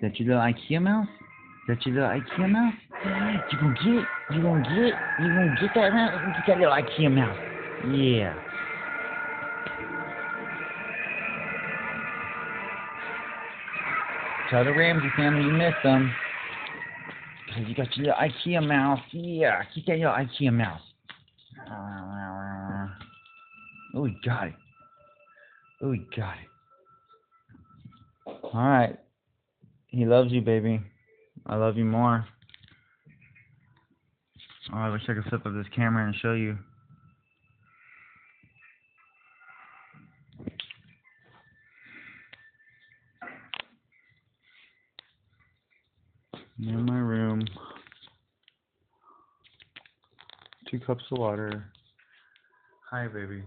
that your little IKEA mouse? Is that your little IKEA mouse? You gonna get it? You gonna get it? You gonna get that mouse? Get that little IKEA mouse. Yeah. Tell the Ramsey family you missed them. Because you got your little IKEA mouse. Yeah, get that little IKEA mouse. Oh, he got it. Oh, he got it. Alright. He loves you, baby. I love you more. Oh, I wish I could flip up this camera and show you. In my room. 2 cups of water. Hi, baby.